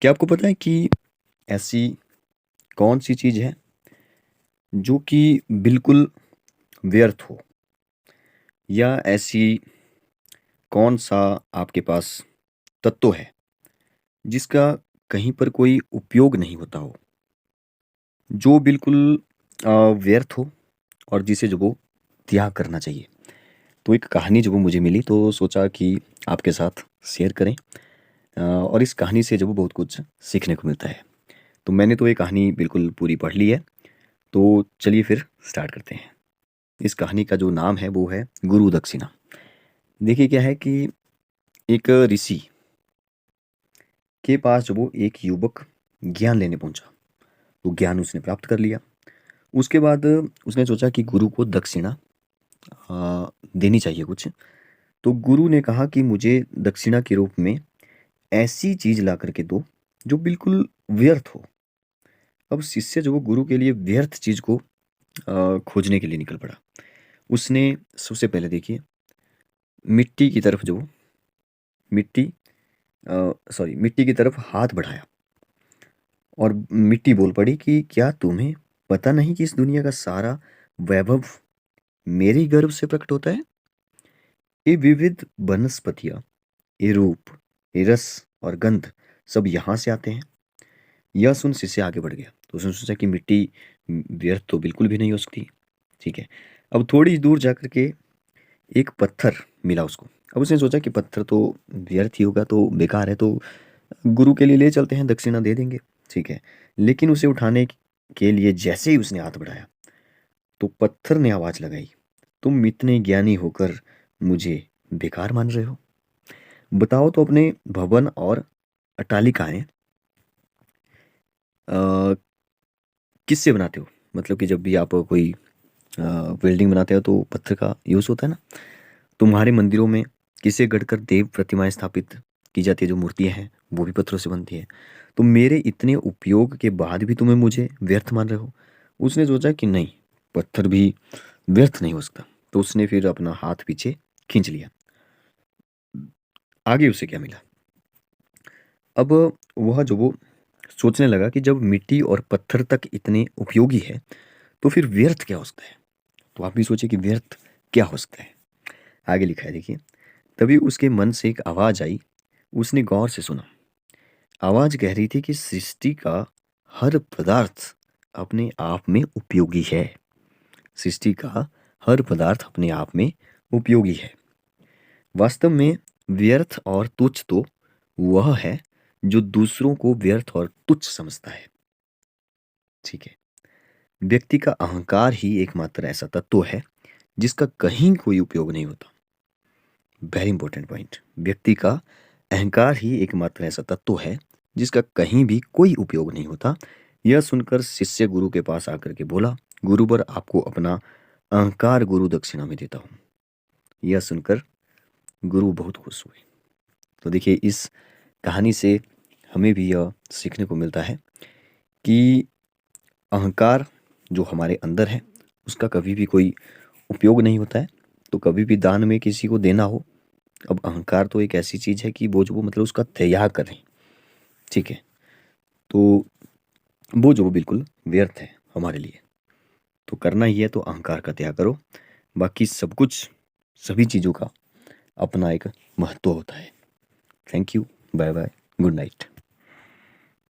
क्या आपको पता है कि ऐसी कौन सी चीज़ है जो कि बिल्कुल व्यर्थ हो? या ऐसी कौन सा आपके पास तत्व है जिसका कहीं पर कोई उपयोग नहीं होता हो, जो बिल्कुल व्यर्थ हो और जिसे जो वो त्याग करना चाहिए? तो एक कहानी जो वो मुझे मिली तो सोचा कि आपके साथ शेयर करें। और इस कहानी से जो वो बहुत कुछ सीखने को मिलता है। तो मैंने तो ये कहानी बिल्कुल पूरी पढ़ ली है, तो चलिए फिर स्टार्ट करते हैं। इस कहानी का जो नाम है वो है गुरु दक्षिणा। देखिए क्या है कि एक ऋषि के पास जो वो एक युवक ज्ञान लेने पहुंचा। तो ज्ञान उसने प्राप्त कर लिया। उसके बाद उसने सोचा कि गुरु को दक्षिणा देनी चाहिए कुछ। तो गुरु ने कहा कि मुझे दक्षिणा के रूप में ऐसी चीज ला करके दो जो बिल्कुल व्यर्थ हो। अब शिष्य जो वो गुरु के लिए व्यर्थ चीज को खोजने के लिए निकल पड़ा। उसने सबसे पहले देखिए मिट्टी की तरफ जो मिट्टी मिट्टी की तरफ हाथ बढ़ाया और मिट्टी बोल पड़ी कि क्या तुम्हें पता नहीं कि इस दुनिया का सारा वैभव मेरे ही गर्भ से प्रकट होता है? ये विविध वनस्पतियां, ये रूप, ये रस और गंध सब यहाँ से आते हैं। यह सुन शिष्य आगे बढ़ गया। तो उसने सोचा कि मिट्टी व्यर्थ तो बिल्कुल भी नहीं हो सकती। ठीक है। अब थोड़ी दूर जाकर के एक पत्थर मिला उसको। अब उसने सोचा कि पत्थर तो व्यर्थ ही होगा, तो बेकार है, तो गुरु के लिए ले चलते हैं, दक्षिणा दे देंगे। ठीक है। लेकिन उसे उठाने के लिए जैसे ही उसने हाथ बढ़ाया तो पत्थर ने आवाज लगाई, तुम इतने ज्ञानी होकर मुझे बेकार मान रहे हो? बताओ तो अपने भवन और अट्टालिकाएं अ, किससे बनाते हो? मतलब कि जब भी आप कोई बिल्डिंग बनाते हो तो पत्थर का यूज होता है ना। तुम्हारे मंदिरों में किसे गढ़कर देव प्रतिमाएं स्थापित की जाती है, जो मूर्तियां हैं वो भी पत्थरों से बनती है। तो मेरे इतने उपयोग के बाद भी तुम्हें मुझे व्यर्थ मान रहे हो? उसने सोचा कि नहीं, पत्थर भी व्यर्थ नहीं हो सकता। तो उसने फिर अपना हाथ पीछे खींच लिया। आगे उसे क्या मिला? अब वह जो वो सोचने लगा कि जब मिट्टी और पत्थर तक इतने उपयोगी है तो फिर व्यर्थ क्या हो सकता है? तो आप भी सोचिए कि व्यर्थ क्या हो सकता है। आगे लिखा है, देखिए। तभी उसके मन से एक आवाज आई। उसने गौर से सुना। आवाज कह रही थी कि सृष्टि का हर पदार्थ अपने आप में उपयोगी है। सृष्टि का हर पदार्थ अपने आप में उपयोगी है। वास्तव में व्यर्थ और तुच्छ तो वह है जो दूसरों को व्यर्थ और तुच्छ समझता है। ठीक है। व्यक्ति का अहंकार ही एकमात्र ऐसा तत्व है जिसका कहीं कोई उपयोग नहीं होता। Very important point. व्यक्ति का अहंकार ही एकमात्र ऐसा तत्व है जिसका कहीं भी कोई उपयोग नहीं होता। यह सुनकर शिष्य गुरु के पास आकर के बोला, गुरुवर आपको अपना अहंकार गुरु दक्षिणा में देता हूँ। यह सुनकर गुरु बहुत खुश हुए। तो देखिए इस कहानी से हमें भी यह सीखने को मिलता है कि अहंकार जो हमारे अंदर है उसका कभी भी कोई उपयोग नहीं होता है। तो कभी भी दान में किसी को देना हो, अब अहंकार तो एक ऐसी चीज है कि वो जो वो मतलब उसका त्याग करें। ठीक है। तो वो जो वो बिल्कुल व्यर्थ है हमारे लिए। तो करना ही है तो अहंकार का त्याग करो। बाकी सब कुछ, सभी चीजों का अपना एक महत्व होता है। Thank you. Bye bye. Good night.